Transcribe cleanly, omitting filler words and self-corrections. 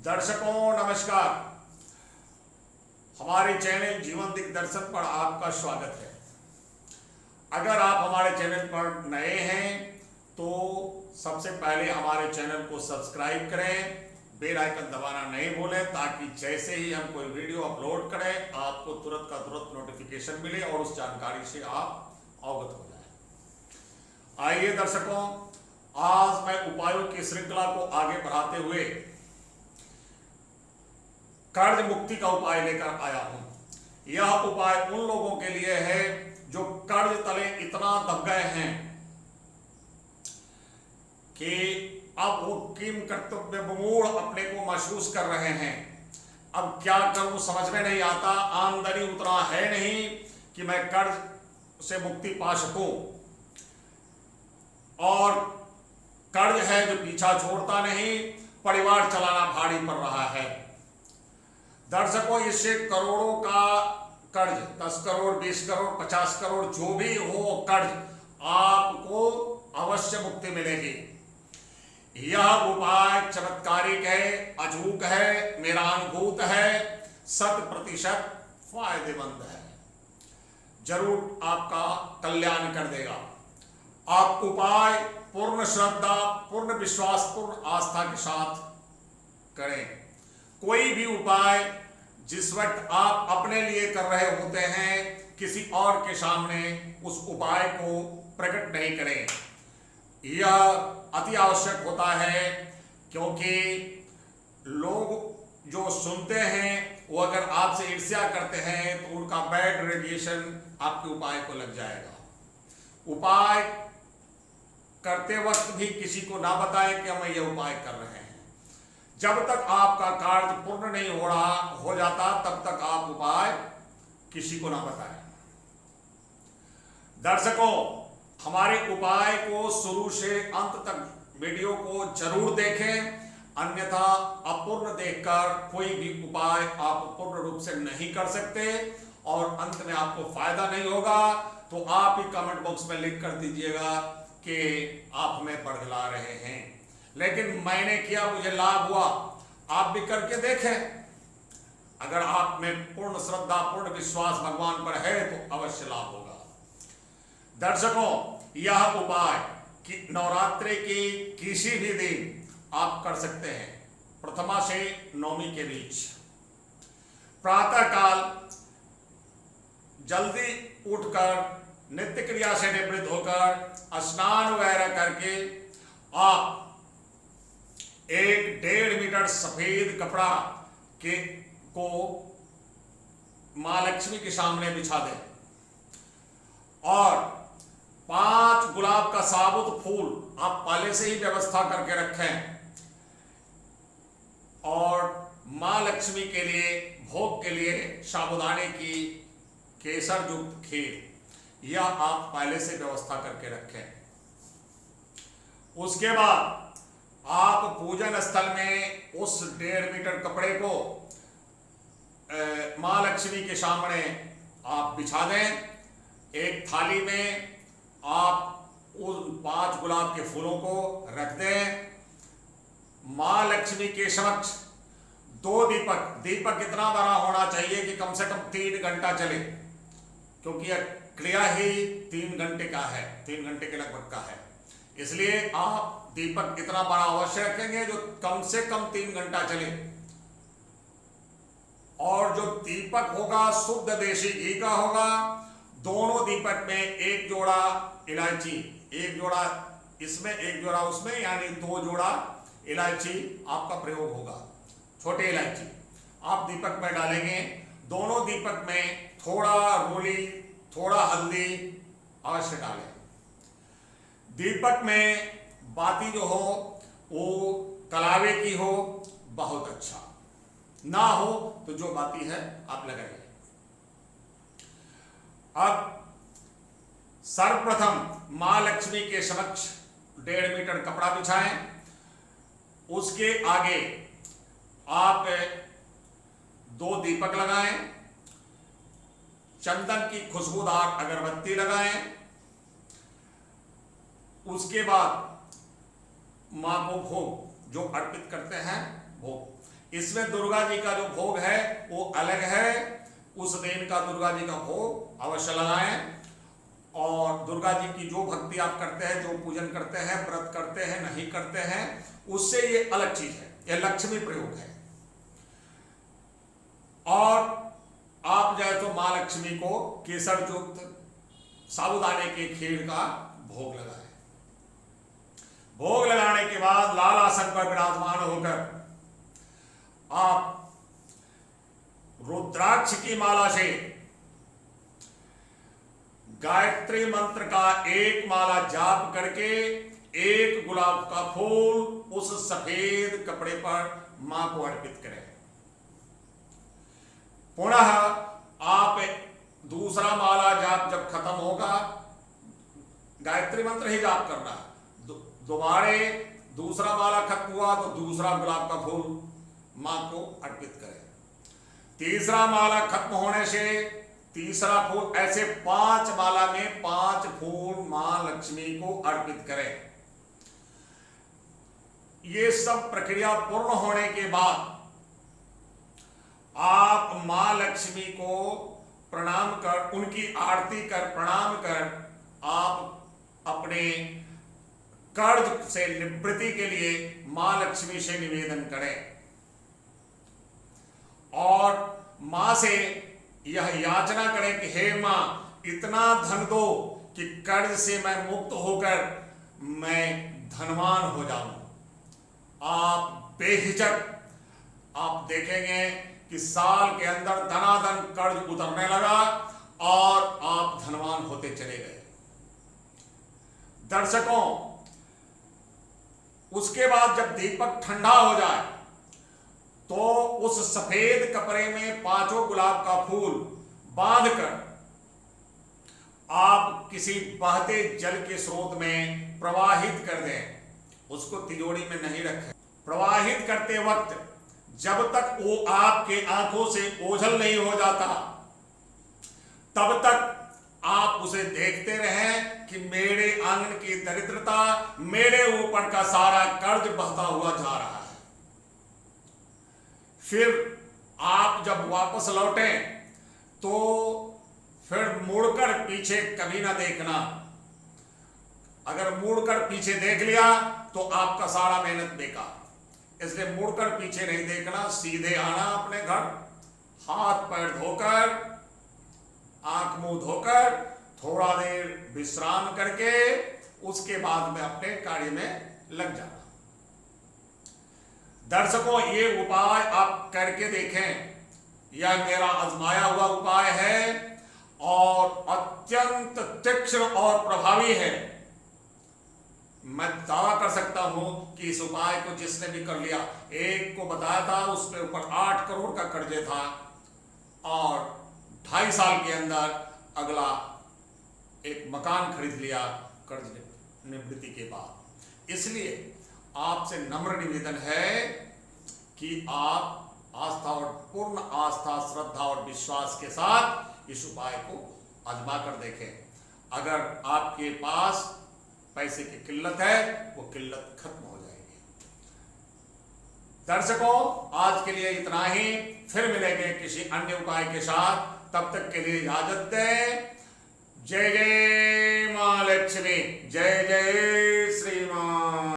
दर्शकों नमस्कार। हमारे चैनल जीवन दिग्दर्शन पर आपका स्वागत है। अगर आप हमारे चैनल पर नए हैं तो सबसे पहले हमारे चैनल को सब्सक्राइब करें, बेल आइकन दबाना नहीं भूलें ताकि जैसे ही हम कोई वीडियो अपलोड करें आपको तुरंत का तुरंत नोटिफिकेशन मिले और उस जानकारी से आप अवगत हो जाएं। आइए दर्शकों, आज मैं उपायों की श्रृंखला को आगे बढ़ाते हुए कर्ज मुक्ति का उपाय लेकर आया हूं। यह उपाय उन लोगों के लिए है जो कर्ज तले इतना दब गए हैं कि अब वो किम कर्तव्य विमूढ़ अपने को महसूस कर रहे हैं। अब क्या करूं समझ में नहीं आता, आमदनी उतना है नहीं कि मैं कर्ज से मुक्ति पा सकूं, और कर्ज है जो पीछा छोड़ता नहीं, परिवार चलाना भारी पड़ रहा है। दर्शकों, इससे करोड़ों का कर्ज, 10 करोड़ 20 करोड़ 50 करोड़ जो भी हो कर्ज, आपको अवश्य मुक्ति मिलेगी। यह उपाय चमत्कारिक है, अचूक है, मेरा अनुभूत है, 100% फायदेमंद है, जरूर आपका कल्याण कर देगा। आप उपाय पूर्ण श्रद्धा, पूर्ण विश्वास, पूर्ण आस्था के साथ करें। कोई भी उपाय जिस वक्त आप अपने लिए कर रहे होते हैं, किसी और के सामने उस उपाय को प्रकट नहीं करें। यह अति आवश्यक होता है, क्योंकि लोग जो सुनते हैं वो अगर आपसे ईर्ष्या करते हैं तो उनका बैड रेडिएशन आपके उपाय को लग जाएगा। उपाय करते वक्त भी किसी को ना बताएं कि हम ये उपाय कर रहे हैं। जब तक आपका कार्य पूर्ण नहीं हो जाता तब तक आप उपाय किसी को ना बताएं। दर्शकों, हमारे उपाय को शुरू से अंत तक वीडियो को जरूर देखें, अन्यथा अपूर्ण देखकर कोई भी उपाय आप पूर्ण रूप से नहीं कर सकते और अंत में आपको फायदा नहीं होगा। तो आप ही कमेंट बॉक्स में लिख कर दीजिएगा कि आप हमें बरगला रहे हैं, लेकिन मैंने किया, मुझे लाभ हुआ। आप भी करके देखें। अगर आप में पूर्ण श्रद्धा, पूर्ण विश्वास भगवान पर है तो अवश्य लाभ होगा। दर्शकों, यह उपाय कि नवरात्रि की किसी भी दिन आप कर सकते हैं, प्रथमा से नवमी के बीच। प्रातः काल जल्दी उठकर नित्य क्रिया से निवृत्त होकर स्नान वगैरह करके आप 1-1.5 मीटर सफेद कपड़ा को मां लक्ष्मी के सामने बिछा दें और 5 गुलाब का साबुत फूल आप पहले से ही व्यवस्था करके रखें, और मां लक्ष्मी के लिए भोग के लिए साबुदाने की केसर युक्त खीर, यह आप पहले से व्यवस्था करके रखें। उसके बाद आप पूजन स्थल में उस 1.5 मीटर कपड़े को मां लक्ष्मी के सामने आप बिछा दें। एक थाली में आप उन 5 गुलाब के फूलों को रख दें। मां लक्ष्मी के समक्ष 2 दीपक इतना बड़ा होना चाहिए कि कम से कम 3 घंटा चले, क्योंकि यह क्रिया ही 3 घंटे का है, 3 घंटे के लगभग का है। इसलिए आप दीपक इतना बड़ा अवश्य रखेंगे जो कम से कम 3 घंटा चले, और जो दीपक होगा शुद्ध देशी घी का होगा। दोनों दीपक में 1 जोड़ा इलायची, 1 जोड़ा इसमें 1 जोड़ा उसमें, यानी 2 जोड़ा इलायची आपका प्रयोग होगा। छोटे इलायची आप दीपक में डालेंगे। दोनों दीपक में थोड़ा रोली, थोड़ा हल्दी अवश्य डालें। दीपक में बाती जो हो वो कलावे की हो, बहुत अच्छा। ना हो तो जो बाती है आप लगाइए। अब सर्वप्रथम मां लक्ष्मी के समक्ष 1.5 मीटर कपड़ा बिछाएं। उसके आगे आप 2 दीपक लगाएं, चंदन की खुशबूदार अगरबत्ती लगाएं। उसके बाद मां को भोग जो अर्पित करते हैं, भोग इसमें दुर्गा जी का जो भोग है वो अलग है। उस दिन का दुर्गा जी का भोग अवश्य लगाएं। और दुर्गा जी की जो भक्ति आप करते हैं, जो पूजन करते हैं, व्रत करते हैं, नहीं करते हैं, उससे ये अलग चीज है, ये लक्ष्मी प्रयोग है। और आप जाए तो मां लक्ष्मी को केसर युक्त साबुदाने के खीर का भोग लगाएं। भोग लगाने के बाद लाल आसन पर विराजमान होकर आप रुद्राक्ष की माला से गायत्री मंत्र का एक माला जाप करके एक गुलाब का फूल उस सफेद कपड़े पर मां को अर्पित करें। पुनः आप दूसरा माला जाप जब खत्म होगा, गायत्री मंत्र ही जाप करना, दोबारे दूसरा माला खत्म हुआ तो दूसरा गुलाब का फूल मां को अर्पित करें। तीसरा माला खत्म होने से तीसरा फूल, ऐसे 5 माला में 5 फूल मां लक्ष्मी को अर्पित करें। ये सब प्रक्रिया पूर्ण होने के बाद आप मां लक्ष्मी को प्रणाम कर, उनकी आरती कर, प्रणाम कर आप अपने कर्ज से निवृत्ति के लिए मां लक्ष्मी से निवेदन करें और मां से यह याचना करें कि हे मां, इतना धन दो कि कर्ज से मैं मुक्त होकर मैं धनवान हो जाऊं। आप बेहिचक आप देखेंगे कि साल के अंदर धनाधन कर्ज उतरने लगा और आप धनवान होते चले गए। दर्शकों, उसके बाद जब दीपक ठंडा हो जाए तो उस सफेद कपड़े में 5 गुलाब का फूल बांधकर आप किसी बहते जल के स्रोत में प्रवाहित कर दें। उसको तिजोरी में नहीं रखें। प्रवाहित करते वक्त जब तक वो आपके आंखों से ओझल नहीं हो जाता तब तक आप उसे देखते रहें कि मेरे आंगन की दरिद्रता, मेरे ऊपर का सारा कर्ज बहता हुआ जा रहा है। फिर आप जब वापस लौटें तो फिर मुड़कर पीछे कभी ना देखना। अगर मुड़कर पीछे देख लिया तो आपका सारा मेहनत बेकार। इसलिए मुड़कर पीछे नहीं देखना, सीधे आना अपने घर, हाथ पैर धोकर, आंख मुंह धोकर, थोड़ा देर विश्राम करके उसके बाद में अपने कार्य में लग जाना। दर्शकों, ये उपाय आप करके देखें। यह मेरा आजमाया हुआ उपाय है और अत्यंत तीक्ष्ण और प्रभावी है। मैं दावा कर सकता हूं कि इस उपाय को जिसने भी कर लिया, एक को बताया था उसके ऊपर 8 करोड़ का कर्जे था और 2.5 साल के अंदर अगला एक मकान खरीद लिया कर्ज निवृत्ति के बाद। इसलिए आपसे नम्र निवेदन है कि आप आस्था और पूर्ण आस्था, श्रद्धा और विश्वास के साथ इस उपाय को आजमा कर देखें। अगर आपके पास पैसे की किल्लत है, वो किल्लत खत्म हो जाएगी। दर्शकों, आज के लिए इतना ही। फिर मिलेंगे किसी अन्य उपाय के साथ। तब तक के लिए इजाजत दें। जय जय मां लक्ष्मी, जय जय श्री मां।